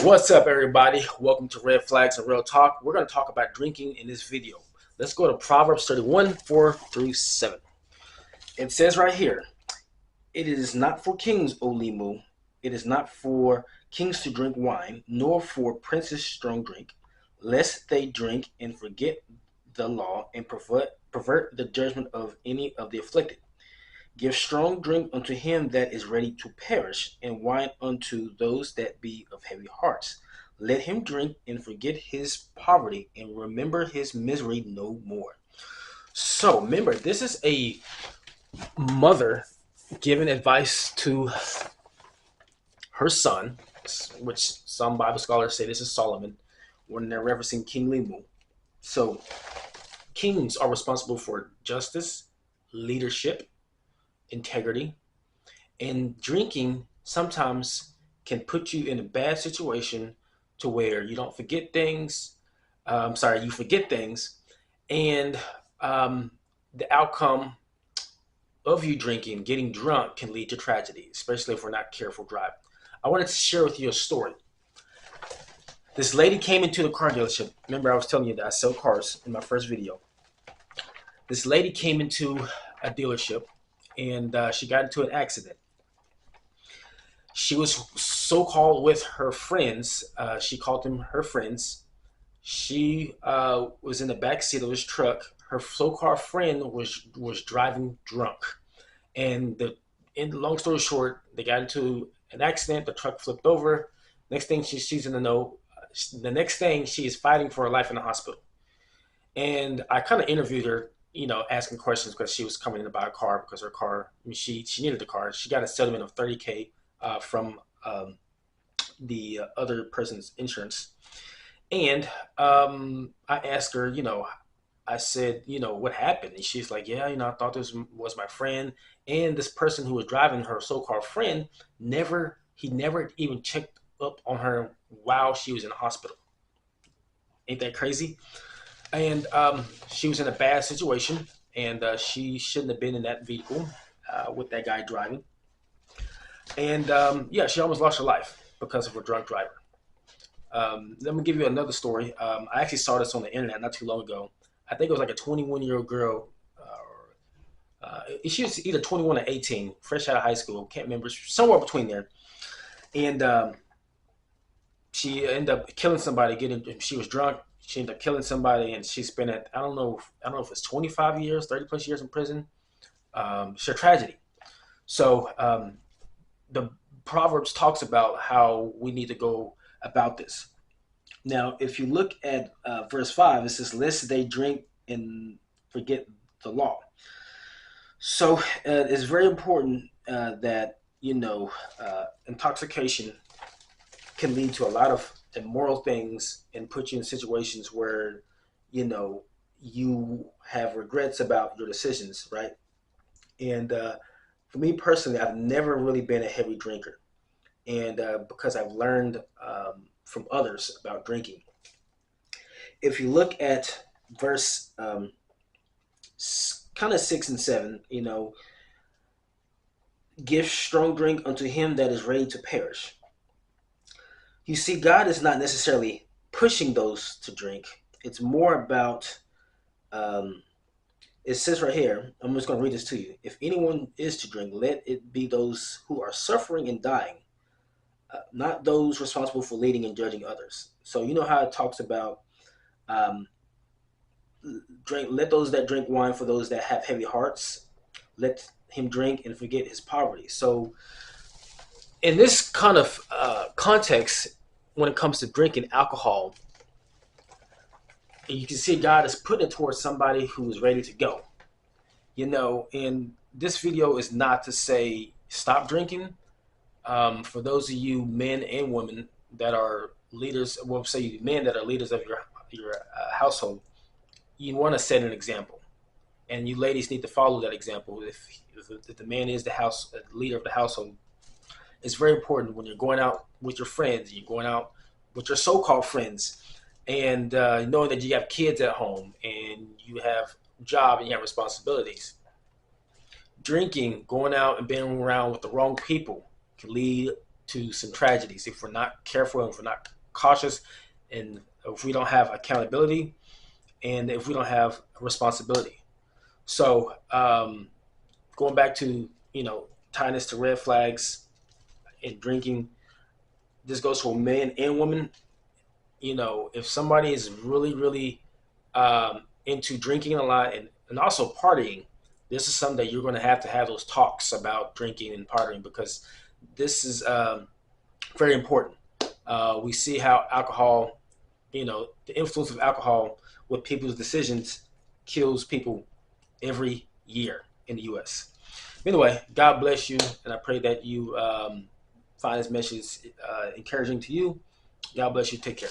What's up, everybody? Welcome to Red Flags and Real Talk. We're going to talk about drinking in this video. Let's go to Proverbs 31, 4 through 7. It says right here, "It is not for kings, O Limu. It is not for kings to drink wine, nor for princes strong drink, lest they drink and forget the law and pervert the judgment of any of the afflicted. Give strong drink unto him that is ready to perish, and wine unto those that be of heavy hearts. Let him drink and forget his poverty, and remember his misery no more." So remember, this is a mother giving advice to her son, which some Bible scholars say this is Solomon, when they're referencing King Limu. So kings are responsible for justice, leadership, integrity, and drinking sometimes can put you in a bad situation to where you don't forget things. You forget things, and the outcome of you drinking, getting drunk, can lead to tragedy, especially if we're not careful driving. I wanted to share with you a story. This lady came into the car dealership. Remember, I was telling you that I sell cars in my first video. This lady came into a dealership, and she got into an accident. She was so-called with her friends. She called them her friends. She was in the back seat of his truck. Her so-called friend was driving drunk. And long story short, they got into an accident. The truck flipped over. Next thing she's in the know. The next thing, she is fighting for her life in the hospital. And I kind of interviewed her, asking questions because she was coming in to buy a car because her car, she needed the car. She got a settlement of $30K from the other person's insurance. And I asked her, I said, what happened? And she's like, yeah, I thought this was my friend. And this person who was driving, her so-called friend, never even checked up on her while she was in the hospital. Ain't that crazy? And she was in a bad situation, and she shouldn't have been in that vehicle with that guy driving. And she almost lost her life because of a drunk driver. Let me give you another story. I actually saw this on the internet not too long ago. I think it was like a 21-year-old girl. She was either 21 or 18, fresh out of high school. Can't remember, somewhere between there. And she ended up killing somebody. She was drunk. She ended up killing somebody, and she spent it. I don't know if it's 25 years, 30 plus years in prison. It's a tragedy. So the Proverbs talks about how we need to go about this. Now, if you look at verse 5, it says, "Lest they drink and forget the law." So it's very important that intoxication can lead to a lot of immoral things and put you in situations where you have regrets about your decisions, right? And for me personally, I've never really been a heavy drinker, and because I've learned from others about drinking. If you look at verse kind of 6 and 7, "Give strong drink unto him that is ready to perish." You see, God is not necessarily pushing those to drink. It's more about, it says right here, I'm just going to read this to you. "If anyone is to drink, let it be those who are suffering and dying, not those responsible for leading and judging others." So you know how it talks about let those that drink wine for those that have heavy hearts. Let him drink and forget his poverty. So in this kind of context, when it comes to drinking alcohol, you can see God is putting it towards somebody who is ready to go. And this video is not to say stop drinking. For those of you men and women that are leaders, well, say men that are leaders of your household, you want to set an example, and you ladies need to follow that example. If the man is the leader of the household, it's very important when you're going out with your friends, you're going out with your so-called friends, and knowing that you have kids at home and you have a job and you have responsibilities. Drinking, going out and being around with the wrong people can lead to some tragedies if we're not careful and if we're not cautious, and if we don't have accountability, and if we don't have responsibility. So going back to tying this to red flags and drinking, this goes for men and women. If somebody is really into drinking a lot and also partying, this is something that you're going to have those talks about drinking and partying, because this is very important. We see how alcohol, the influence of alcohol with people's decisions kills people every year in the U.S. Anyway, God bless you, and I pray that you find this message encouraging to you. God bless you. Take care.